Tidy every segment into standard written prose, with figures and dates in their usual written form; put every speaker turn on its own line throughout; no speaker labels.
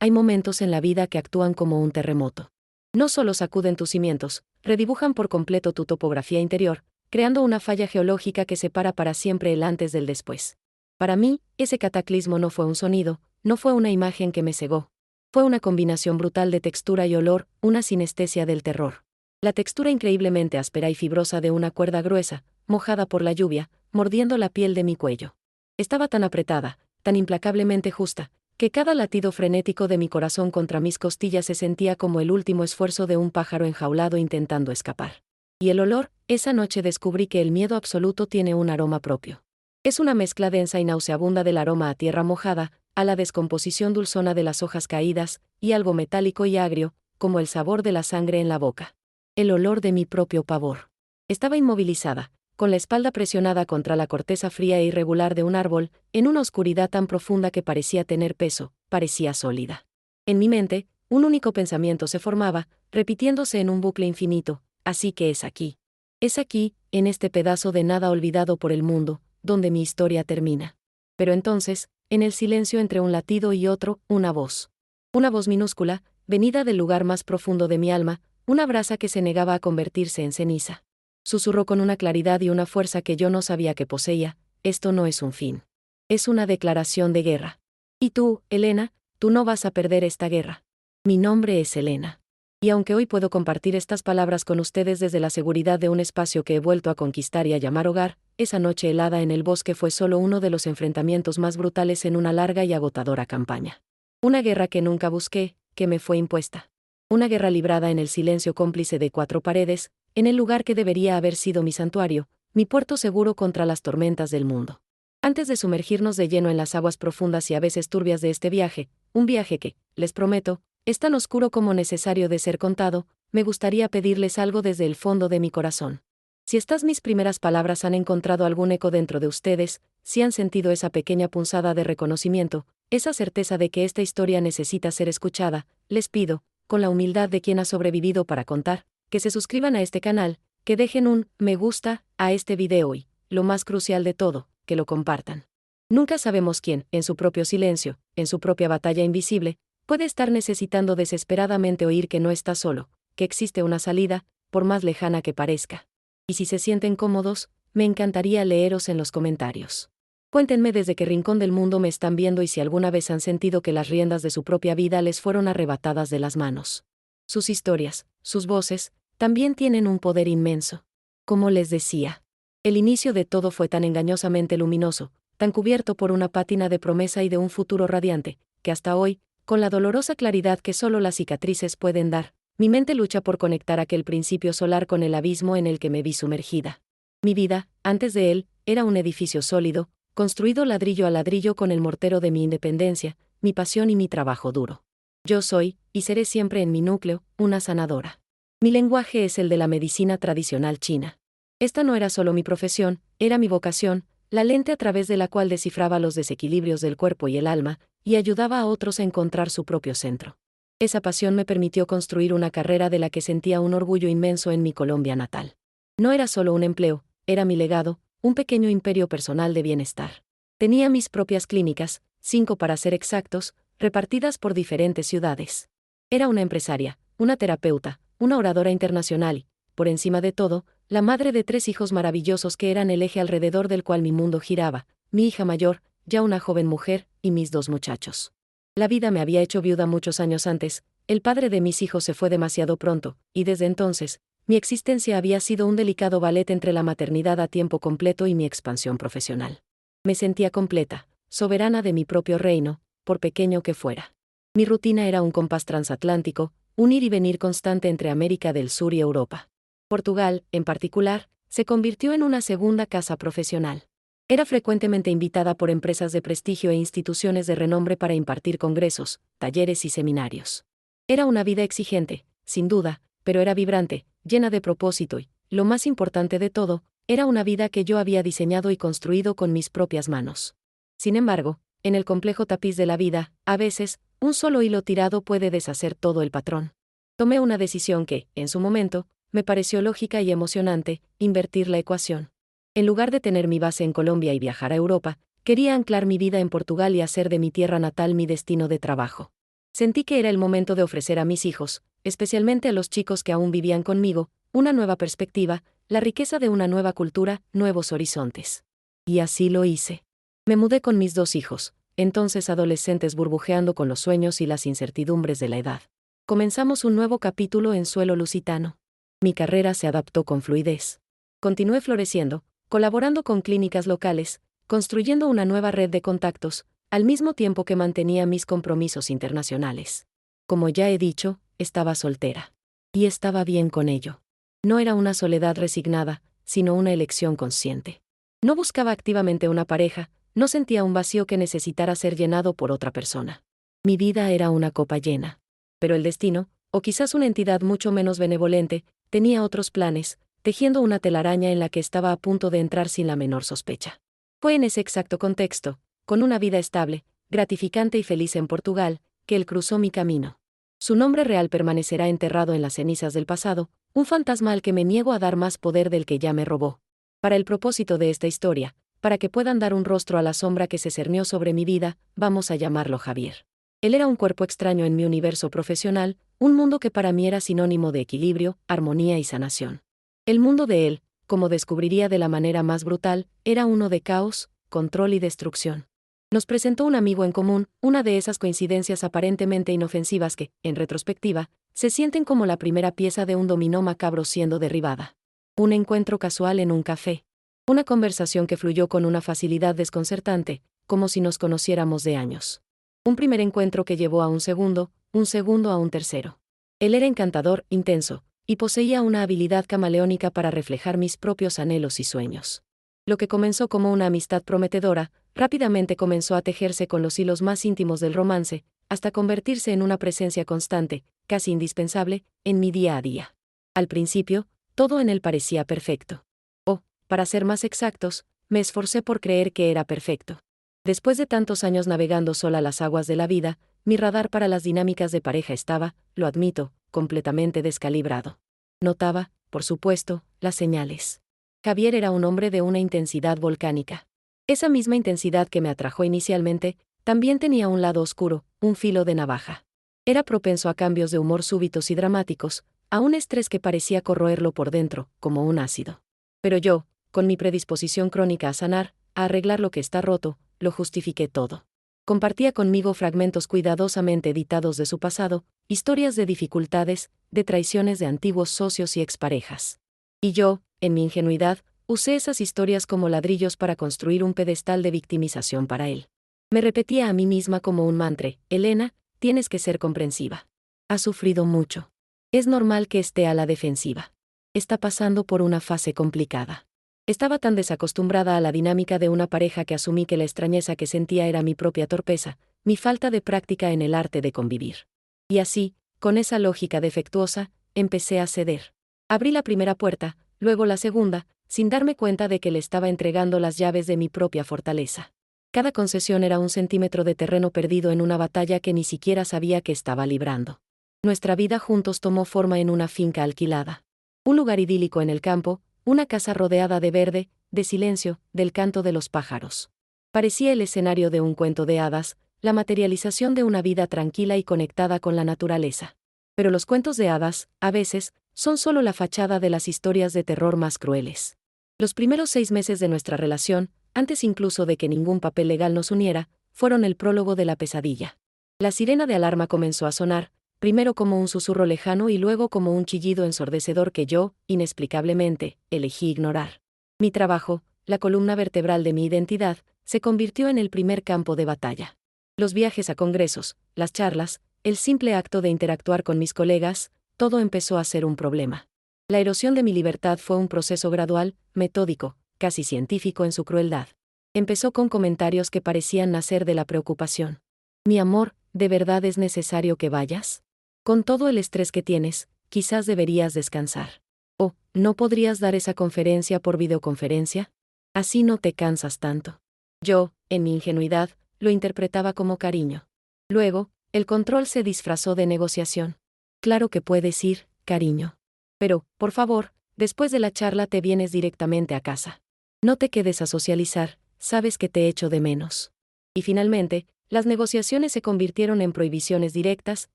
hay momentos en la vida que actúan como un terremoto. No solo sacuden tus cimientos, redibujan por completo tu topografía interior, creando una falla geológica que separa para siempre el antes del después. Para mí, ese cataclismo no fue un sonido, no fue una imagen que me cegó. Fue una combinación brutal de textura y olor, una sinestesia del terror. La textura increíblemente áspera y fibrosa de una cuerda gruesa, mojada por la lluvia, mordiendo la piel de mi cuello. Estaba tan apretada, tan implacablemente justa, que cada latido frenético de mi corazón contra mis costillas se sentía como el último esfuerzo de un pájaro enjaulado intentando escapar. Y el olor, esa noche descubrí que el miedo absoluto tiene un aroma propio. Es una mezcla densa y nauseabunda del aroma a tierra mojada, a la descomposición dulzona de las hojas caídas, y algo metálico y agrio, como el sabor de la sangre en la boca. El olor de mi propio pavor. Estaba inmovilizada, con la espalda presionada contra la corteza fría e irregular de un árbol, en una oscuridad tan profunda que parecía tener peso, parecía sólida. En mi mente, un único pensamiento se formaba, repitiéndose en un bucle infinito: así que es aquí. Es aquí, en este pedazo de nada olvidado por el mundo, donde mi historia termina. Pero entonces, en el silencio entre un latido y otro, una voz. Una voz minúscula, venida del lugar más profundo de mi alma, una brasa que se negaba a convertirse en ceniza. Susurró con una claridad y una fuerza que yo no sabía que poseía: esto no es un fin. Es una declaración de guerra. Y tú, Elena, tú no vas a perder esta guerra. Mi nombre es Elena. Y aunque hoy puedo compartir estas palabras con ustedes desde la seguridad de un espacio que he vuelto a conquistar y a llamar hogar, esa noche helada en el bosque fue solo uno de los enfrentamientos más brutales en una larga y agotadora campaña. Una guerra que nunca busqué, que me fue impuesta. Una guerra librada en el silencio cómplice de cuatro paredes, en el lugar que debería haber sido mi santuario, mi puerto seguro contra las tormentas del mundo. Antes de sumergirnos de lleno en las aguas profundas y a veces turbias de este viaje, un viaje que, les prometo, es tan oscuro como necesario de ser contado, me gustaría pedirles algo desde el fondo de mi corazón. Si estas mis primeras palabras han encontrado algún eco dentro de ustedes, si han sentido esa pequeña punzada de reconocimiento, esa certeza de que esta historia necesita ser escuchada, les pido, con la humildad de quien ha sobrevivido para contar, que se suscriban a este canal, que dejen un me gusta a este video y, lo más crucial de todo, que lo compartan. Nunca sabemos quién, en su propio silencio, en su propia batalla invisible, puede estar necesitando desesperadamente oír que no está solo, que existe una salida, por más lejana que parezca. Y si se sienten cómodos, me encantaría leeros en los comentarios. Cuéntenme desde qué rincón del mundo me están viendo y si alguna vez han sentido que las riendas de su propia vida les fueron arrebatadas de las manos. Sus historias, sus voces, también tienen un poder inmenso. Como les decía, el inicio de todo fue tan engañosamente luminoso, tan cubierto por una pátina de promesa y de un futuro radiante, que hasta hoy, con la dolorosa claridad que solo las cicatrices pueden dar, mi mente lucha por conectar aquel principio solar con el abismo en el que me vi sumergida. Mi vida, antes de él, era un edificio sólido, construido ladrillo a ladrillo con el mortero de mi independencia, mi pasión y mi trabajo duro. Yo soy, y seré siempre en mi núcleo, una sanadora. Mi lenguaje es el de la medicina tradicional china. Esta no era solo mi profesión, era mi vocación, la lente a través de la cual descifraba los desequilibrios del cuerpo y el alma, y ayudaba a otros a encontrar su propio centro. Esa pasión me permitió construir una carrera de la que sentía un orgullo inmenso en mi Colombia natal. No era solo un empleo, era mi legado, un pequeño imperio personal de bienestar. Tenía mis propias clínicas, 5 para ser exactos, repartidas por diferentes ciudades. Era una empresaria, una terapeuta, una oradora internacional y, por encima de todo, la madre de 3 hijos maravillosos que eran el eje alrededor del cual mi mundo giraba, mi hija mayor, ya una joven mujer, y mis 2 muchachos. La vida me había hecho viuda muchos años antes, el padre de mis hijos se fue demasiado pronto, y desde entonces, mi existencia había sido un delicado ballet entre la maternidad a tiempo completo y mi expansión profesional. Me sentía completa, soberana de mi propio reino, por pequeño que fuera. Mi rutina era un compás transatlántico, un ir y venir constante entre América del Sur y Europa. Portugal, en particular, se convirtió en una segunda casa profesional. Era frecuentemente invitada por empresas de prestigio e instituciones de renombre para impartir congresos, talleres y seminarios. Era una vida exigente, sin duda, pero era vibrante, llena de propósito y, lo más importante de todo, era una vida que yo había diseñado y construido con mis propias manos. Sin embargo, en el complejo tapiz de la vida, a veces, un solo hilo tirado puede deshacer todo el patrón. Tomé una decisión que, en su momento, me pareció lógica y emocionante: invertir la ecuación. En lugar de tener mi base en Colombia y viajar a Europa, quería anclar mi vida en Portugal y hacer de mi tierra natal mi destino de trabajo. Sentí que era el momento de ofrecer a mis hijos, especialmente a los chicos que aún vivían conmigo, una nueva perspectiva, la riqueza de una nueva cultura, nuevos horizontes. Y así lo hice. Me mudé con mis 2 hijos, entonces adolescentes burbujeando con los sueños y las incertidumbres de la edad. Comenzamos un nuevo capítulo en suelo lusitano. Mi carrera se adaptó con fluidez. Continué floreciendo, colaborando con clínicas locales, construyendo una nueva red de contactos, al mismo tiempo que mantenía mis compromisos internacionales. Como ya he dicho, estaba soltera. Y estaba bien con ello. No era una soledad resignada, sino una elección consciente. No buscaba activamente una pareja, no sentía un vacío que necesitara ser llenado por otra persona. Mi vida era una copa llena. Pero el destino, o quizás una entidad mucho menos benevolente, tenía otros planes, tejiendo una telaraña en la que estaba a punto de entrar sin la menor sospecha. Fue en ese exacto contexto, con una vida estable, gratificante y feliz en Portugal, que él cruzó mi camino. Su nombre real permanecerá enterrado en las cenizas del pasado, un fantasma al que me niego a dar más poder del que ya me robó. Para el propósito de esta historia, para que puedan dar un rostro a la sombra que se cernió sobre mi vida, vamos a llamarlo Javier. Él era un cuerpo extraño en mi universo profesional, un mundo que para mí era sinónimo de equilibrio, armonía y sanación. El mundo de él, como descubriría de la manera más brutal, era uno de caos, control y destrucción. Nos presentó un amigo en común, una de esas coincidencias aparentemente inofensivas que, en retrospectiva, se sienten como la primera pieza de un dominó macabro siendo derribada. Un encuentro casual en un café. Una conversación que fluyó con una facilidad desconcertante, como si nos conociéramos de años. Un primer encuentro que llevó a un segundo a un tercero. Él era encantador, intenso, y poseía una habilidad camaleónica para reflejar mis propios anhelos y sueños. Lo que comenzó como una amistad prometedora, rápidamente comenzó a tejerse con los hilos más íntimos del romance, hasta convertirse en una presencia constante, casi indispensable, en mi día a día. Al principio, todo en él parecía perfecto. O, para ser más exactos, me esforcé por creer que era perfecto. Después de tantos años navegando sola las aguas de la vida, mi radar para las dinámicas de pareja estaba, lo admito, completamente descalibrado. Notaba, por supuesto, las señales. Javier era un hombre de una intensidad volcánica. Esa misma intensidad que me atrajo inicialmente, también tenía un lado oscuro, un filo de navaja. Era propenso a cambios de humor súbitos y dramáticos, a un estrés que parecía corroerlo por dentro, como un ácido. Pero yo, con mi predisposición crónica a sanar, a arreglar lo que está roto, lo justifiqué todo. Compartía conmigo fragmentos cuidadosamente editados de su pasado, historias de dificultades, de traiciones de antiguos socios y exparejas. Y yo, en mi ingenuidad, usé esas historias como ladrillos para construir un pedestal de victimización para él. Me repetía a mí misma como un mantra: Elena, tienes que ser comprensiva. Ha sufrido mucho. Es normal que esté a la defensiva. Está pasando por una fase complicada. Estaba tan desacostumbrada a la dinámica de una pareja que asumí que la extrañeza que sentía era mi propia torpeza, mi falta de práctica en el arte de convivir. Y así, con esa lógica defectuosa, empecé a ceder. Abrí la primera puerta, luego la segunda, sin darme cuenta de que le estaba entregando las llaves de mi propia fortaleza. Cada concesión era un centímetro de terreno perdido en una batalla que ni siquiera sabía que estaba librando. Nuestra vida juntos tomó forma en una finca alquilada. Un lugar idílico en el campo, una casa rodeada de verde, de silencio, del canto de los pájaros. Parecía el escenario de un cuento de hadas, la materialización de una vida tranquila y conectada con la naturaleza. Pero los cuentos de hadas, a veces, son solo la fachada de las historias de terror más crueles. Los primeros 6 meses de nuestra relación, antes incluso de que ningún papel legal nos uniera, fueron el prólogo de la pesadilla. La sirena de alarma comenzó a sonar, primero como un susurro lejano y luego como un chillido ensordecedor que yo, inexplicablemente, elegí ignorar. Mi trabajo, la columna vertebral de mi identidad, se convirtió en el primer campo de batalla. Los viajes a congresos, las charlas, el simple acto de interactuar con mis colegas, todo empezó a ser un problema. La erosión de mi libertad fue un proceso gradual, metódico, casi científico en su crueldad. Empezó con comentarios que parecían nacer de la preocupación. Mi amor, ¿de verdad es necesario que vayas? Con todo el estrés que tienes, quizás deberías descansar. ¿O no podrías dar esa conferencia por videoconferencia? Así no te cansas tanto. Yo, en mi ingenuidad, lo interpretaba como cariño. Luego, el control se disfrazó de negociación. Claro que puedes ir, cariño. Pero, por favor, después de la charla te vienes directamente a casa. No te quedes a socializar, sabes que te echo de menos. Y finalmente, las negociaciones se convirtieron en prohibiciones directas,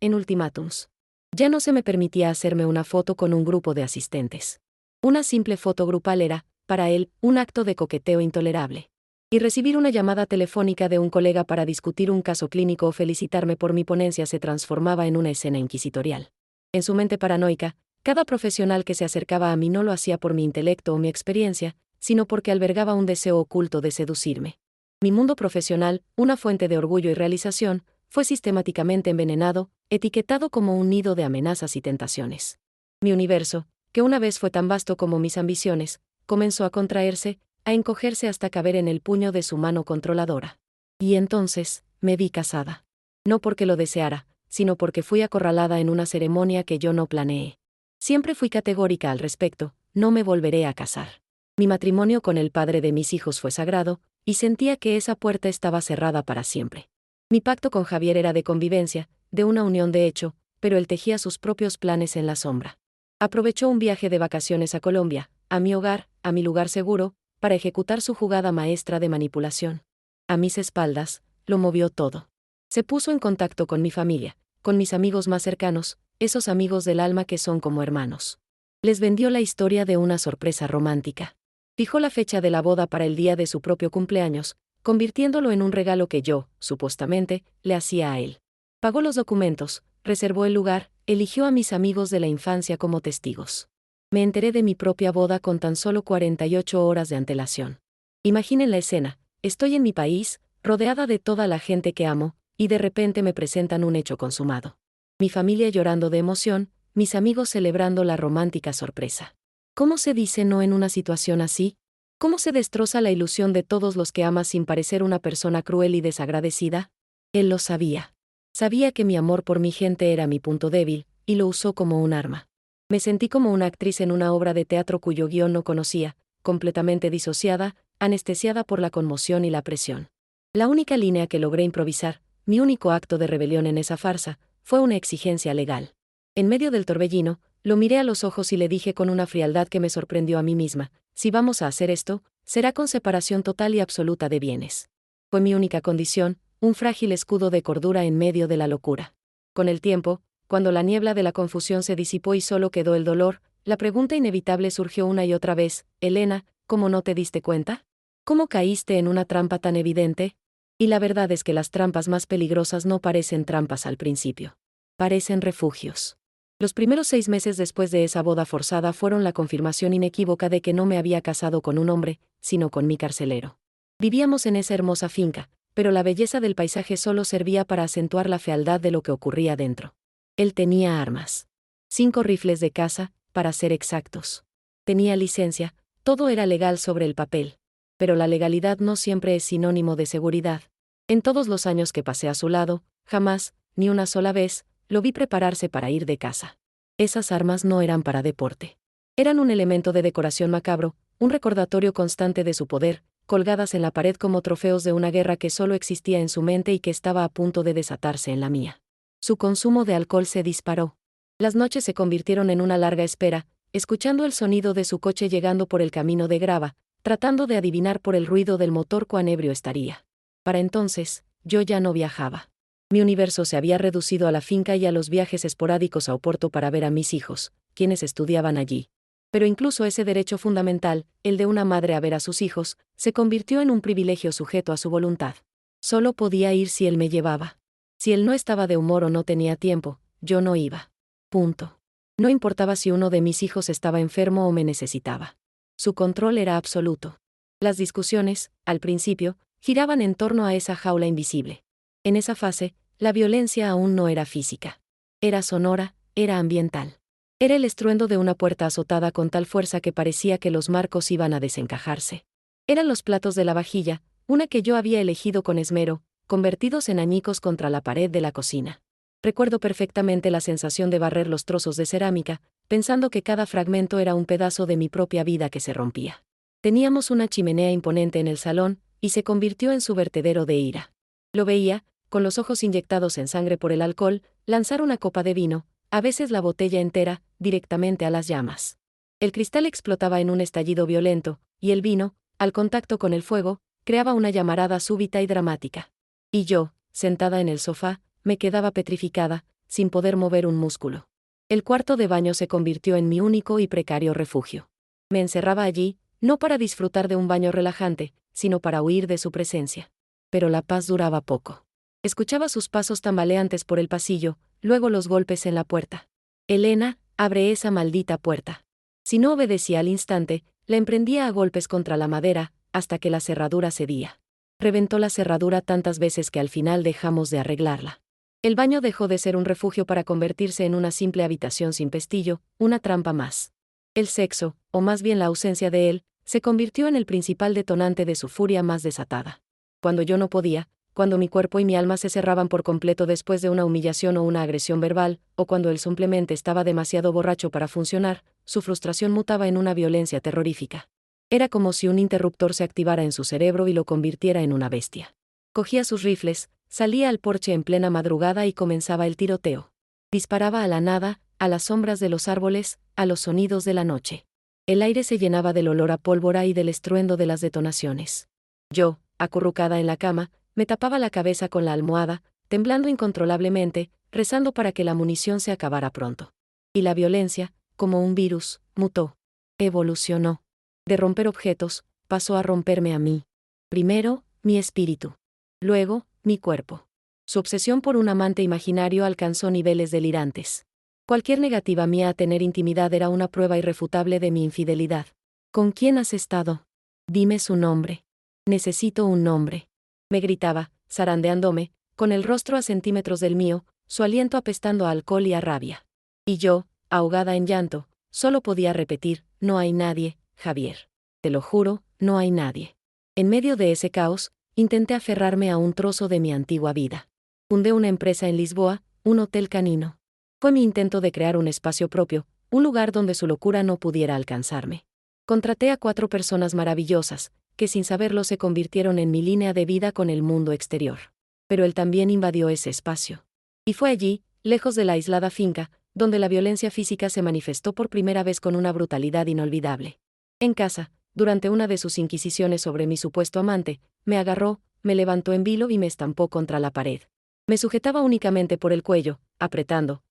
en ultimátums. Ya no se me permitía hacerme una foto con un grupo de asistentes. Una simple foto grupal era, para él, un acto de coqueteo intolerable. Y recibir una llamada telefónica de un colega para discutir un caso clínico o felicitarme por mi ponencia se transformaba en una escena inquisitorial. En su mente paranoica, cada profesional que se acercaba a mí no lo hacía por mi intelecto o mi experiencia, sino porque albergaba un deseo oculto de seducirme. Mi mundo profesional, una fuente de orgullo y realización, fue sistemáticamente envenenado, etiquetado como un nido de amenazas y tentaciones. Mi universo, que una vez fue tan vasto como mis ambiciones, comenzó a contraerse, a encogerse hasta caber en el puño de su mano controladora. Y entonces, me vi casada. No porque lo deseara, sino porque fui acorralada en una ceremonia que yo no planeé. Siempre fui categórica al respecto, no me volveré a casar. Mi matrimonio con el padre de mis hijos fue sagrado, y sentía que esa puerta estaba cerrada para siempre. Mi pacto con Javier era de convivencia, de una unión de hecho, pero él tejía sus propios planes en la sombra. Aprovechó un viaje de vacaciones a Colombia, a mi hogar, a mi lugar seguro, para ejecutar su jugada maestra de manipulación. A mis espaldas, lo movió todo. Se puso en contacto con mi familia, con mis amigos más cercanos, esos amigos del alma que son como hermanos. Les vendió la historia de una sorpresa romántica. Fijó la fecha de la boda para el día de su propio cumpleaños, convirtiéndolo en un regalo que yo, supuestamente, le hacía a él. Pagó los documentos, reservó el lugar, eligió a mis amigos de la infancia como testigos. Me enteré de mi propia boda con tan solo 48 horas de antelación. Imaginen la escena, estoy en mi país, rodeada de toda la gente que amo, y de repente me presentan un hecho consumado. Mi familia llorando de emoción, mis amigos celebrando la romántica sorpresa. ¿Cómo se dice no en una situación así? ¿Cómo se destroza la ilusión de todos los que amas sin parecer una persona cruel y desagradecida? Él lo sabía. Sabía que mi amor por mi gente era mi punto débil, y lo usó como un arma. Me sentí como una actriz en una obra de teatro cuyo guión no conocía, completamente disociada, anestesiada por la conmoción y la presión. La única línea que logré improvisar, mi único acto de rebelión en esa farsa, fue una exigencia legal. En medio del torbellino, lo miré a los ojos y le dije con una frialdad que me sorprendió a mí misma: si vamos a hacer esto, será con separación total y absoluta de bienes. Fue mi única condición, un frágil escudo de cordura en medio de la locura. Con el tiempo, cuando la niebla de la confusión se disipó y solo quedó el dolor, la pregunta inevitable surgió una y otra vez: Elena, ¿cómo no te diste cuenta? ¿Cómo caíste en una trampa tan evidente? Y la verdad es que las trampas más peligrosas no parecen trampas al principio. Parecen refugios. Los primeros 6 meses después de esa boda forzada fueron la confirmación inequívoca de que no me había casado con un hombre, sino con mi carcelero. Vivíamos en esa hermosa finca, pero la belleza del paisaje solo servía para acentuar la fealdad de lo que ocurría dentro. Él tenía armas. 5 rifles de caza, para ser exactos. Tenía licencia, todo era legal sobre el papel. Pero la legalidad no siempre es sinónimo de seguridad. En todos los años que pasé a su lado, jamás, ni una sola vez, lo vi prepararse para ir de caza. Esas armas no eran para deporte. Eran un elemento de decoración macabro, un recordatorio constante de su poder, colgadas en la pared como trofeos de una guerra que solo existía en su mente y que estaba a punto de desatarse en la mía. Su consumo de alcohol se disparó. Las noches se convirtieron en una larga espera, escuchando el sonido de su coche llegando por el camino de grava, tratando de adivinar por el ruido del motor cuán ebrio estaría. Para entonces, yo ya no viajaba. Mi universo se había reducido a la finca y a los viajes esporádicos a Oporto para ver a mis hijos, quienes estudiaban allí. Pero incluso ese derecho fundamental, el de una madre a ver a sus hijos, se convirtió en un privilegio sujeto a su voluntad. Solo podía ir si él me llevaba. Si él no estaba de humor o no tenía tiempo, yo no iba. Punto. No importaba si uno de mis hijos estaba enfermo o me necesitaba. Su control era absoluto. Las discusiones, al principio, giraban en torno a esa jaula invisible. En esa fase, la violencia aún no era física. Era sonora, era ambiental. Era el estruendo de una puerta azotada con tal fuerza que parecía que los marcos iban a desencajarse. Eran los platos de la vajilla, una que yo había elegido con esmero, convertidos en añicos contra la pared de la cocina. Recuerdo perfectamente la sensación de barrer los trozos de cerámica, pensando que cada fragmento era un pedazo de mi propia vida que se rompía. Teníamos una chimenea imponente en el salón, y se convirtió en su vertedero de ira. Lo veía, con los ojos inyectados en sangre por el alcohol, lanzar una copa de vino, a veces la botella entera, directamente a las llamas. El cristal explotaba en un estallido violento, y el vino, al contacto con el fuego, creaba una llamarada súbita y dramática. Y yo, sentada en el sofá, me quedaba petrificada, sin poder mover un músculo. El cuarto de baño se convirtió en mi único y precario refugio. Me encerraba allí, no para disfrutar de un baño relajante, sino para huir de su presencia. Pero la paz duraba poco. Escuchaba sus pasos tambaleantes por el pasillo, luego los golpes en la puerta. Elena, abre esa maldita puerta. Si no obedecía al instante, la emprendía a golpes contra la madera, hasta que la cerradura cedía. Reventó la cerradura tantas veces que al final dejamos de arreglarla. El baño dejó de ser un refugio para convertirse en una simple habitación sin pestillo, una trampa más. El sexo, o más bien la ausencia de él, se convirtió en el principal detonante de su furia más desatada. Cuando yo no podía, cuando mi cuerpo y mi alma se cerraban por completo después de una humillación o una agresión verbal, o cuando él simplemente estaba demasiado borracho para funcionar, su frustración mutaba en una violencia terrorífica. Era como si un interruptor se activara en su cerebro y lo convirtiera en una bestia. Cogía sus rifles, salía al porche en plena madrugada y comenzaba el tiroteo. Disparaba a la nada, a las sombras de los árboles, a los sonidos de la noche. El aire se llenaba del olor a pólvora y del estruendo de las detonaciones. Yo, acurrucada en la cama, me tapaba la cabeza con la almohada, temblando incontrolablemente, rezando para que la munición se acabara pronto. Y la violencia, como un virus, mutó. Evolucionó. De romper objetos, pasó a romperme a mí. Primero, mi espíritu. Luego, mi cuerpo. Su obsesión por un amante imaginario alcanzó niveles delirantes. Cualquier negativa mía a tener intimidad era una prueba irrefutable de mi infidelidad. ¿Con quién has estado? Dime su nombre. Necesito un nombre. Me gritaba, zarandeándome, con el rostro a centímetros del mío, su aliento apestando a alcohol y a rabia. Y yo, ahogada en llanto, solo podía repetir, no hay nadie, Javier. Te lo juro, no hay nadie. En medio de ese caos, intenté aferrarme a un trozo de mi antigua vida. Fundé una empresa en Lisboa, un hotel canino. Fue mi intento de crear un espacio propio, un lugar donde su locura no pudiera alcanzarme. Contraté a 4 personas maravillosas, que sin saberlo se convirtieron en mi línea de vida con el mundo exterior. Pero él también invadió ese espacio. Y fue allí, lejos de la aislada finca, donde la violencia física se manifestó por primera vez con una brutalidad inolvidable. En casa, durante una de sus inquisiciones sobre mi supuesto amante, me agarró, me levantó en vilo y me estampó contra la pared. Me sujetaba únicamente por el cuello, apretando,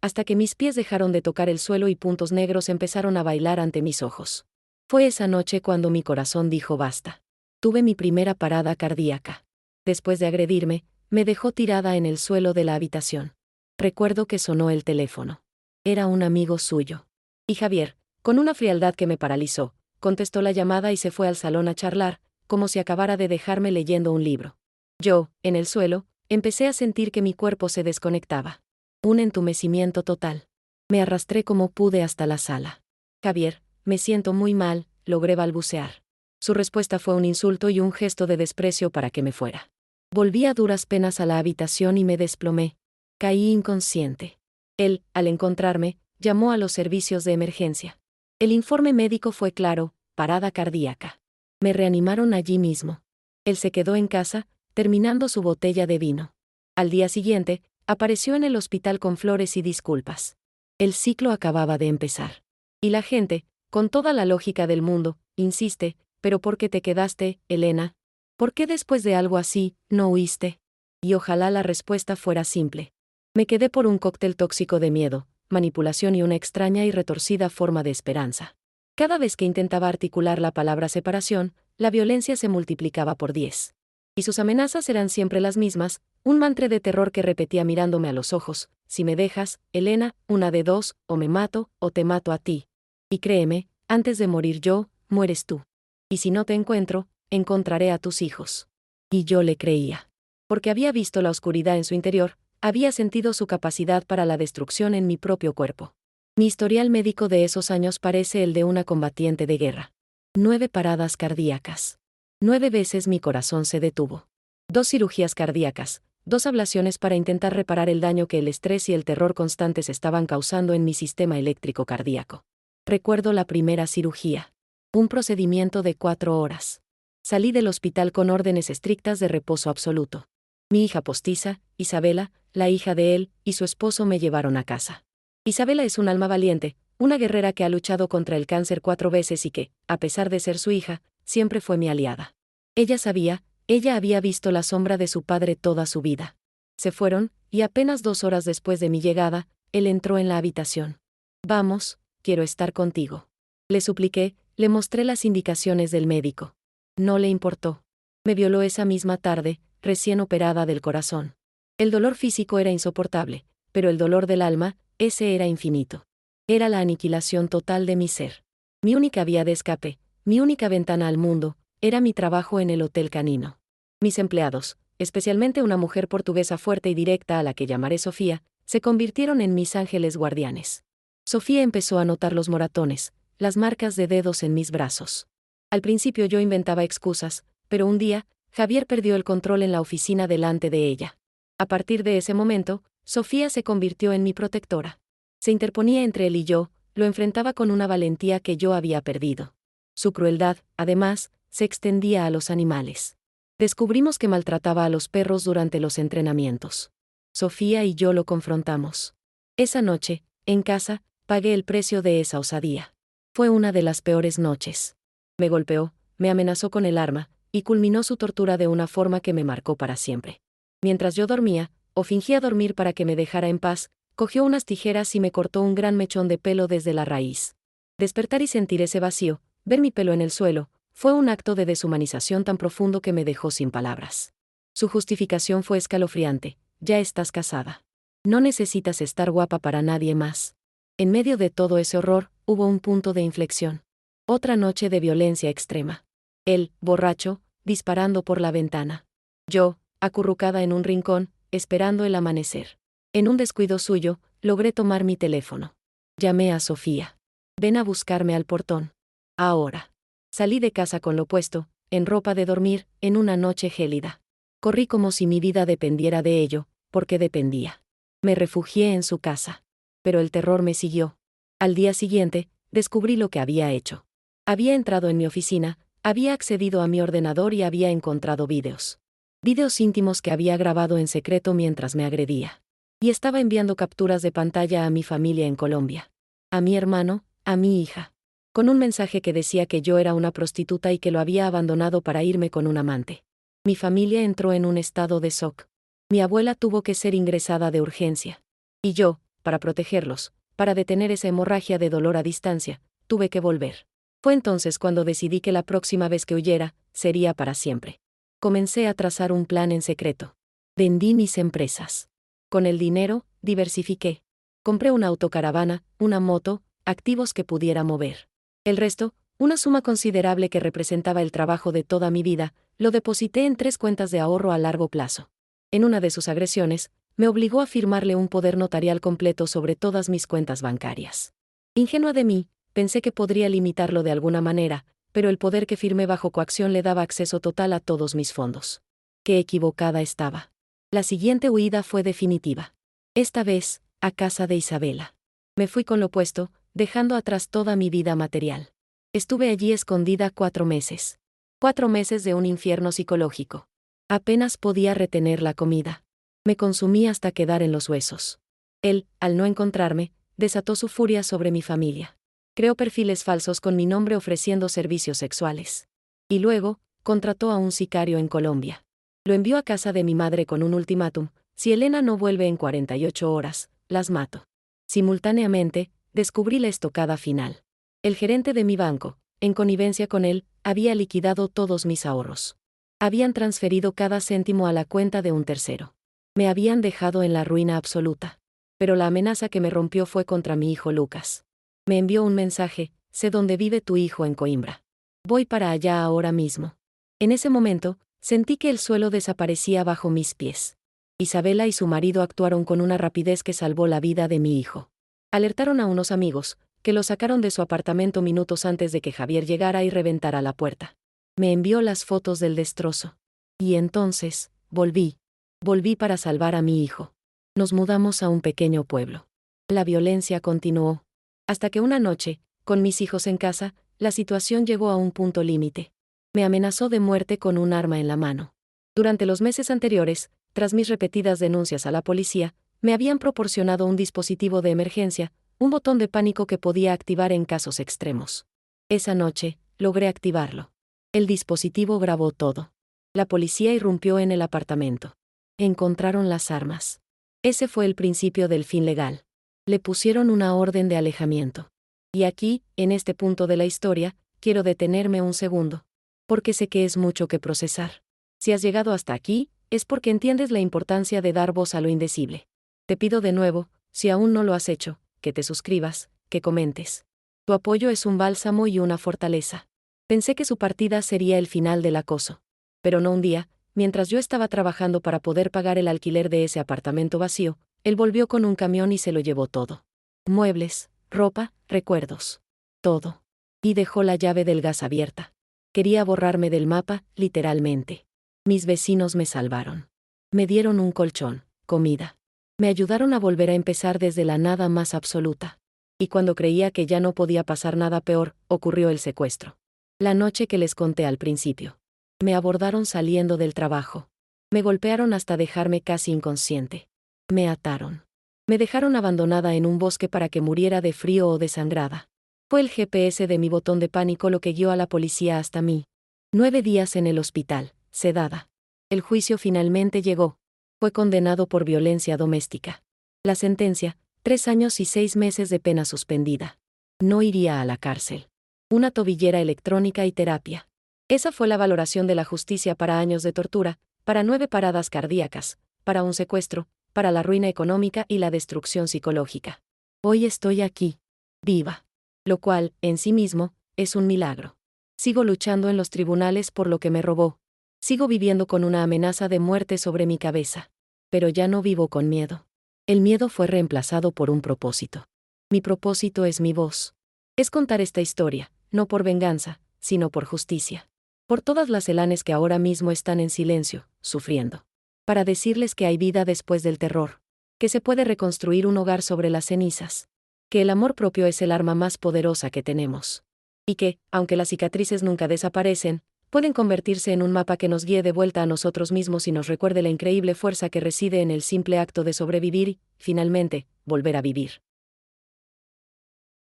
hasta que mis pies dejaron de tocar el suelo y puntos negros empezaron a bailar ante mis ojos. Fue esa noche cuando mi corazón dijo basta. Tuve mi primera parada cardíaca. Después de agredirme, me dejó tirada en el suelo de la habitación. Recuerdo que sonó el teléfono. Era un amigo suyo. Y Javier, con una frialdad que me paralizó, contestó la llamada y se fue al salón a charlar, como si acabara de dejarme leyendo un libro. Yo, en el suelo, empecé a sentir que mi cuerpo se desconectaba. Un entumecimiento total. Me arrastré como pude hasta la sala. Javier, me siento muy mal, logré balbucear. Su respuesta fue un insulto y un gesto de desprecio para que me fuera. Volví a duras penas a la habitación y me desplomé. Caí inconsciente. Él, al encontrarme, llamó a los servicios de emergencia. El informe médico fue claro, parada cardíaca. Me reanimaron allí mismo. Él se quedó en casa, terminando su botella de vino. Al día siguiente, apareció en el hospital con flores y disculpas. El ciclo acababa de empezar. Y la gente, con toda la lógica del mundo, insiste, ¿pero por qué te quedaste, Elena? ¿Por qué después de algo así, no huiste? Y ojalá la respuesta fuera simple. Me quedé por un cóctel tóxico de miedo, manipulación y una extraña y retorcida forma de esperanza. Cada vez que intentaba articular la palabra separación, la violencia se multiplicaba por 10. Y sus amenazas eran siempre las mismas, un mantra de terror que repetía mirándome a los ojos, si me dejas, Elena, una de dos, o me mato, o te mato a ti. Y créeme, antes de morir yo, mueres tú. Y si no te encuentro, encontraré a tus hijos. Y yo le creía. Porque había visto la oscuridad en su interior, había sentido su capacidad para la destrucción en mi propio cuerpo. Mi historial médico de esos años parece el de una combatiente de guerra. 9 paradas cardíacas. 9 veces mi corazón se detuvo. 2 cirugías cardíacas, 2 ablaciones para intentar reparar el daño que el estrés y el terror constantes estaban causando en mi sistema eléctrico cardíaco. Recuerdo la primera cirugía. Un procedimiento de 4 horas. Salí del hospital con órdenes estrictas de reposo absoluto. Mi hija postiza, Isabela, la hija de él, y su esposo me llevaron a casa. Isabela es un alma valiente, una guerrera que ha luchado contra el cáncer 4 veces y que, a pesar de ser su hija, siempre fue mi aliada. Ella sabía, Ella había visto la sombra de su padre toda su vida. Se fueron, y apenas 2 horas después de mi llegada, él entró en la habitación. Vamos, quiero estar contigo. Le supliqué, le mostré las indicaciones del médico. No le importó. Me violó esa misma tarde, recién operada del corazón. El dolor físico era insoportable, pero el dolor del alma, ese era infinito. Era la aniquilación total de mi ser. Mi única vía de escape, mi única ventana al mundo, era mi trabajo en el Hotel Canino. Mis empleados, especialmente una mujer portuguesa fuerte y directa a la que llamaré Sofía, se convirtieron en mis ángeles guardianes. Sofía empezó a notar los moratones, las marcas de dedos en mis brazos. Al principio yo inventaba excusas, pero un día, Javier perdió el control en la oficina delante de ella. A partir de ese momento, Sofía se convirtió en mi protectora. Se interponía entre él y yo, lo enfrentaba con una valentía que yo había perdido. Su crueldad, además, se extendía a los animales. Descubrimos que maltrataba a los perros durante los entrenamientos. Sofía y yo lo confrontamos. Esa noche, en casa, pagué el precio de esa osadía. Fue una de las peores noches. Me golpeó, me amenazó con el arma, y culminó su tortura de una forma que me marcó para siempre. Mientras yo dormía, o fingía dormir para que me dejara en paz, cogió unas tijeras y me cortó un gran mechón de pelo desde la raíz. Despertar y sentir ese vacío, ver mi pelo en el suelo, fue un acto de deshumanización tan profundo que me dejó sin palabras. Su justificación fue escalofriante: ya estás casada. No necesitas estar guapa para nadie más. En medio de todo ese horror, hubo un punto de inflexión. Otra noche de violencia extrema. Él, borracho, disparando por la ventana. Yo, acurrucada en un rincón, esperando el amanecer. En un descuido suyo, logré tomar mi teléfono. Llamé a Sofía. Ven a buscarme al portón. Ahora. Salí de casa con lo puesto, en ropa de dormir, en una noche gélida. Corrí como si mi vida dependiera de ello, porque dependía. Me refugié en su casa. Pero el terror me siguió. Al día siguiente, descubrí lo que había hecho. Había entrado en mi oficina, había accedido a mi ordenador y había encontrado vídeos. Vídeos íntimos que había grabado en secreto mientras me agredía. Y estaba enviando capturas de pantalla a mi familia en Colombia. A mi hermano, a mi hija. Con un mensaje que decía que yo era una prostituta y que lo había abandonado para irme con un amante. Mi familia entró en un estado de shock. Mi abuela tuvo que ser ingresada de urgencia. Y yo, para protegerlos, para detener esa hemorragia de dolor a distancia, tuve que volver. Fue entonces cuando decidí que la próxima vez que huyera, sería para siempre. Comencé a trazar un plan en secreto. Vendí mis empresas. Con el dinero, diversifiqué. Compré una autocaravana, una moto, activos que pudiera mover. El resto, una suma considerable que representaba el trabajo de toda mi vida, lo deposité en 3 cuentas de ahorro a largo plazo. En una de sus agresiones, me obligó a firmarle un poder notarial completo sobre todas mis cuentas bancarias. Ingenua de mí, pensé que podría limitarlo de alguna manera, pero el poder que firmé bajo coacción le daba acceso total a todos mis fondos. Qué equivocada estaba. La siguiente huida fue definitiva. Esta vez, a casa de Isabela. Me fui con lo puesto, dejando atrás toda mi vida material. Estuve allí escondida 4 meses. 4 meses de un infierno psicológico. Apenas podía retener la comida. Me consumí hasta quedar en los huesos. Él, al no encontrarme, desató su furia sobre mi familia. Creó perfiles falsos con mi nombre ofreciendo servicios sexuales. Y luego, contrató a un sicario en Colombia. Lo envió a casa de mi madre con un ultimátum: si Elena no vuelve en 48 horas, las mato. Simultáneamente, descubrí la estocada final. El gerente de mi banco, en connivencia con él, había liquidado todos mis ahorros. Habían transferido cada céntimo a la cuenta de un tercero. Me habían dejado en la ruina absoluta. Pero la amenaza que me rompió fue contra mi hijo Lucas. Me envió un mensaje: sé dónde vive tu hijo en Coimbra. Voy para allá ahora mismo. En ese momento, sentí que el suelo desaparecía bajo mis pies. Isabela y su marido actuaron con una rapidez que salvó la vida de mi hijo. Alertaron a unos amigos, que lo sacaron de su apartamento minutos antes de que Javier llegara y reventara la puerta. Me envió las fotos del destrozo. Y entonces, volví. Volví para salvar a mi hijo. Nos mudamos a un pequeño pueblo. La violencia continuó. Hasta que una noche, con mis hijos en casa, la situación llegó a un punto límite. Me amenazó de muerte con un arma en la mano. Durante los meses anteriores, tras mis repetidas denuncias a la policía, me habían proporcionado un dispositivo de emergencia, un botón de pánico que podía activar en casos extremos. Esa noche, logré activarlo. El dispositivo grabó todo. La policía irrumpió en el apartamento. Encontraron las armas. Ese fue el principio del fin legal. Le pusieron una orden de alejamiento. Y aquí, en este punto de la historia, quiero detenerme un segundo. Porque sé que es mucho que procesar. Si has llegado hasta aquí, es porque entiendes la importancia de dar voz a lo indecible. Te pido de nuevo, si aún no lo has hecho, que te suscribas, que comentes. Tu apoyo es un bálsamo y una fortaleza. Pensé que su partida sería el final del acoso. Pero no un día, mientras yo estaba trabajando para poder pagar el alquiler de ese apartamento vacío, él volvió con un camión y se lo llevó todo. Muebles, ropa, recuerdos. Todo. Y dejó la llave del gas abierta. Quería borrarme del mapa, literalmente. Mis vecinos me salvaron. Me dieron un colchón, comida. Me ayudaron a volver a empezar desde la nada más absoluta. Y cuando creía que ya no podía pasar nada peor, ocurrió el secuestro. La noche que les conté al principio. Me abordaron saliendo del trabajo. Me golpearon hasta dejarme casi inconsciente. Me ataron. Me dejaron abandonada en un bosque para que muriera de frío o desangrada. Fue el GPS de mi botón de pánico lo que guió a la policía hasta mí. 9 días en el hospital, sedada. El juicio finalmente llegó. Fue condenado por violencia doméstica. La sentencia, 3 años y 6 meses de pena suspendida. No iría a la cárcel. Una tobillera electrónica y terapia. Esa fue la valoración de la justicia para años de tortura, para 9 paradas cardíacas, para un secuestro, para la ruina económica y la destrucción psicológica. Hoy estoy aquí, viva. Lo cual, en sí mismo, es un milagro. Sigo luchando en los tribunales por lo que me robó. Sigo viviendo con una amenaza de muerte sobre mi cabeza. Pero ya no vivo con miedo. El miedo fue reemplazado por un propósito. Mi propósito es mi voz. Es contar esta historia, no por venganza, sino por justicia. Por todas las Elanes que ahora mismo están en silencio, sufriendo. Para decirles que hay vida después del terror. Que se puede reconstruir un hogar sobre las cenizas. Que el amor propio es el arma más poderosa que tenemos. Y que, aunque las cicatrices nunca desaparecen, pueden convertirse en un mapa que nos guíe de vuelta a nosotros mismos y nos recuerde la increíble fuerza que reside en el simple acto de sobrevivir y, finalmente, volver a vivir.